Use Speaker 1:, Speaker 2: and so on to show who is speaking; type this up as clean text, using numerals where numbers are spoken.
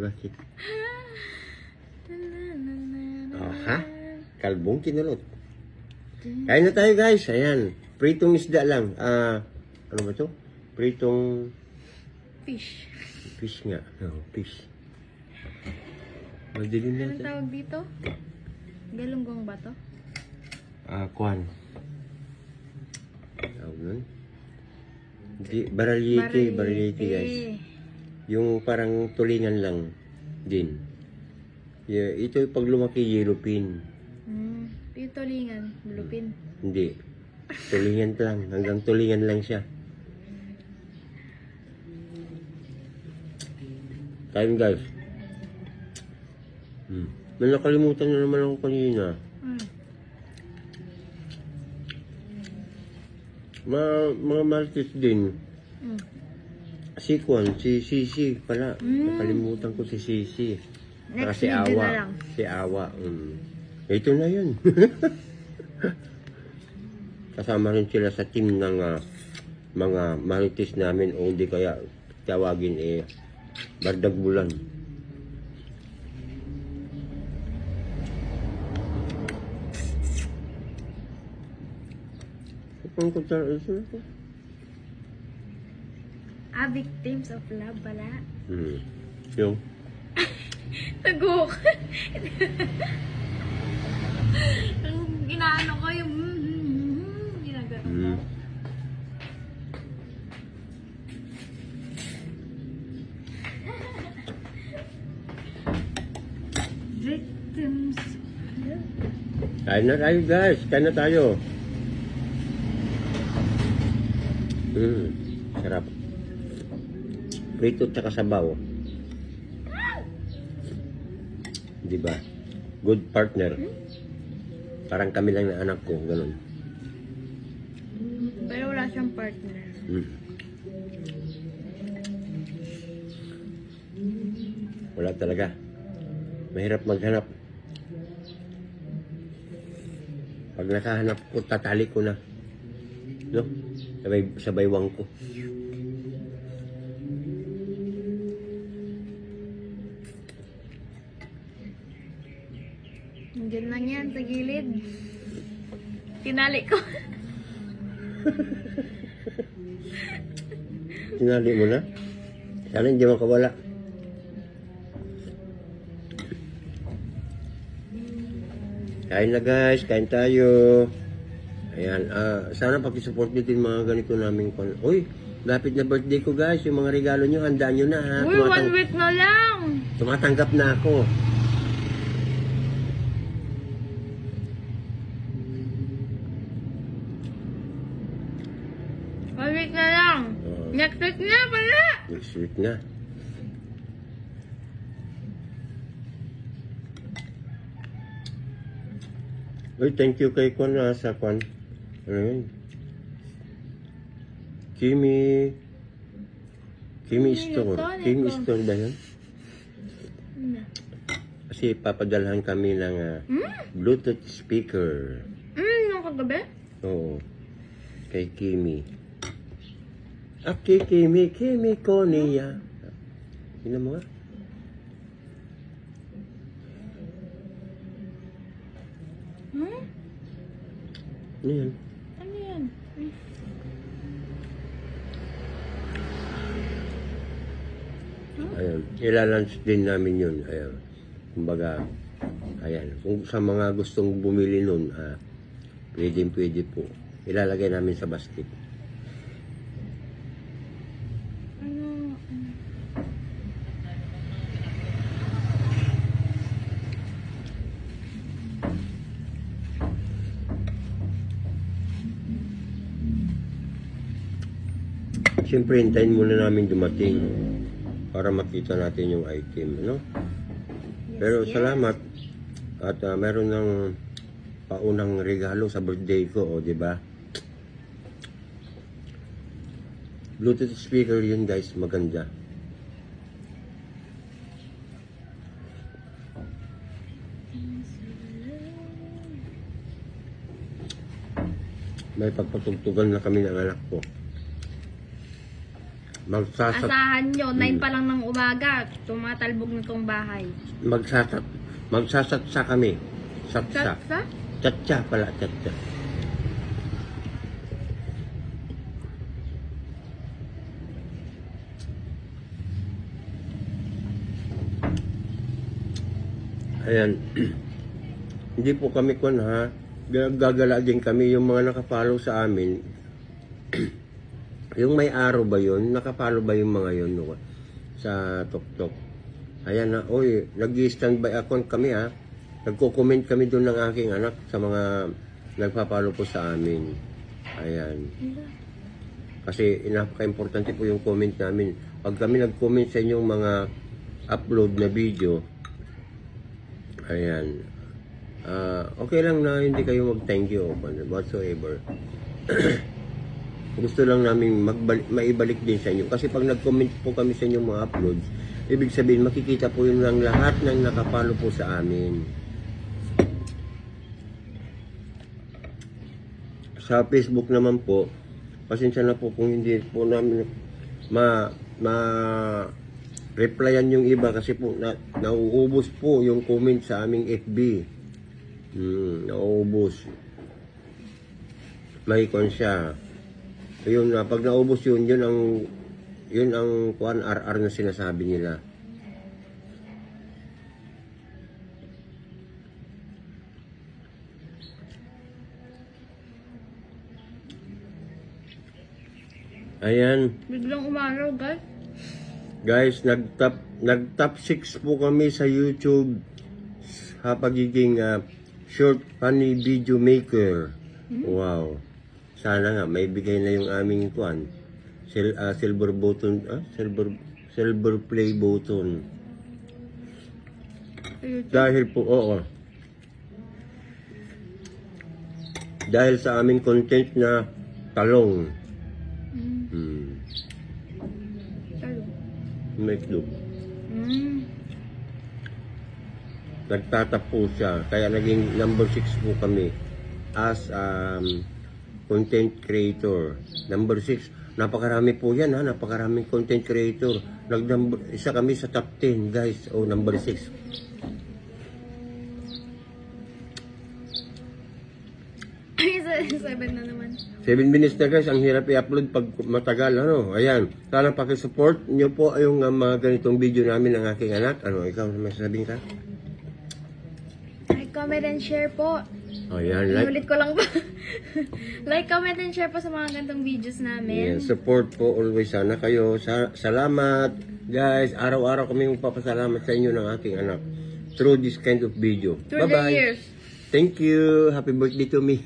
Speaker 1: Bakit? Oh, ha? Kalbong kinulot. Kain na tayo guys. Ayan. Pritong isda lang. Ano ba to? Pritong...
Speaker 2: Fish.
Speaker 1: Fish nga. Oh, fish. Madilim na
Speaker 2: Anong
Speaker 1: ito.
Speaker 2: tawag dito? Galunggong ba to?
Speaker 1: Kwan. Tawag nun? Baralyete guys. Yung parang tulingan lang din. Yeah, ito yung pag lumaki, yellowfin.
Speaker 2: Yung tulingan, lupin.
Speaker 1: Hindi. Tulingan lang. Hanggang tulingan lang siya. Kain guys. May nakalimutan na naman ako kanina. Mga martis din. Si Kwan, si Sisi pala. Nakalimutan ko si Sisi. Saka si Awa. Si Awa. Ito na yun. Kasama rin sila sa team ng mga marites namin o hindi kaya tawagin Bardag Bulan.
Speaker 2: Victims of love pala.
Speaker 1: Yung?
Speaker 2: Tagok. Ginaano ko yung ginagawa. Victims of love.
Speaker 1: Kain na tayo guys. Kain na tayo. Sarap. Prito tsaka sabaw. Diba? Good partner. Parang kami lang na anak ko. Ganun.
Speaker 2: Pero wala siyang partner.
Speaker 1: Wala talaga. Mahirap maghanap. Pag nakahanap ko, tatali ko na. No? Sa baywang ko.
Speaker 2: Diyan lang yan, sa gilid. Tinali ko.
Speaker 1: Tinali mo na? Sana hindi makawala. Kain na guys, kain tayo. Ayan, sana pakisupport nyo din mga ganito namin. Uy, lapit na birthday ko guys. Yung mga regalo nyo, handaan nyo na ha.
Speaker 2: Uy, 1 week na lang.
Speaker 1: Tumatanggap na ako.
Speaker 2: Week na lang. Next week na pala.
Speaker 1: Next week na. Uy, thank you kay Kwan sa Kwan. Ano yun? Kimi Store. Kimi Store ba yun? Kasi papadalhan kami ng Bluetooth speaker.
Speaker 2: Yung kagabi?
Speaker 1: Oo. Kay Kimi. Aki Kimi ko niya. Sino mo nga? Ano yan?
Speaker 2: Ano yan?
Speaker 1: Ayan. Ilalunch din namin yun. Ayan. Kumbaga, ayan. Kung sa mga gustong bumili nun, pwede po. Ilalagay namin sa basket. Siyempre, hintayin muna namin dumating para makita natin yung item, no? Pero salamat at meron ng paunang regalo sa birthday ko, di ba? Bluetooth speaker yun guys, maganda. May pagpatugtugan na kami ng anak ko. Magsasat,
Speaker 2: Asahan nyo, 9 pa lang ng umaga, tumatalbog na tong bahay.
Speaker 1: magsasatsa kami. Satsa.
Speaker 2: Sa?
Speaker 1: Tatsa pala, tatsa. Ayan. Hindi po kami kun ha. Gagala din kami yung mga nakafollow sa amin. Yung may araw ba yun? Nakapalo ba yung mga yun no? Sa TokTok? Ayan na, oy, nag-standby account kami ha. Nagko-comment kami doon ng aking anak sa mga nagpapalo po sa amin. Ayan. Kasi napaka-importante po yung comment namin. Pag kami nag-comment sa inyong mga upload na video, ayan. Okay lang na hindi kayo mag-thank you o whatsoever. Gusto lang namin maibalik din sa inyo. Kasi pag nag-comment po kami sa inyong mga uploads, ibig sabihin makikita po yun ng lahat ng nakapalo po sa amin. Sa Facebook naman po, pasensya na po kung hindi po namin replyan yung iba kasi po nauubos po yung comment sa aming FB. Nauubos. May konsya. Yun, pag naubos yun ang kuan RR na sinasabi nila. Ayan.
Speaker 2: Biglang umaraw, guys.
Speaker 1: Guys, nag-top 6 po kami sa YouTube sa pagiging short funny video maker. Wow. Sana nga may bigay na yung aming kuan. Silver button, silver play button. Dahil po, oo. Dahil sa aming content na talong. May clue. Nagtatap po siya. Kaya naging number 6 po kami as content creator. Number 6. Napakarami po yan ha. Napakaraming content creator. Isa kami sa top 10 guys. O number 6.
Speaker 2: Ay, 7 na naman.
Speaker 1: 7 minutes na guys. Ang hirap i-upload pag matagal. Ano? Ayan. Sana pakisupport nyo po yung mga ganitong video namin ng aking anak. Ano? Ikaw may sasabihin ka?
Speaker 2: Like, comment, and share po.
Speaker 1: Ayan.
Speaker 2: Inulit ko lang ba? Like, comment, and share po sa mga ganitong videos namin.
Speaker 1: Yeah, support po always sana kayo. Salamat guys. Araw-araw kami magpapasalamat sa inyo ng aking anak through this kind of video.
Speaker 2: Through the years.
Speaker 1: Thank you. Happy birthday to me.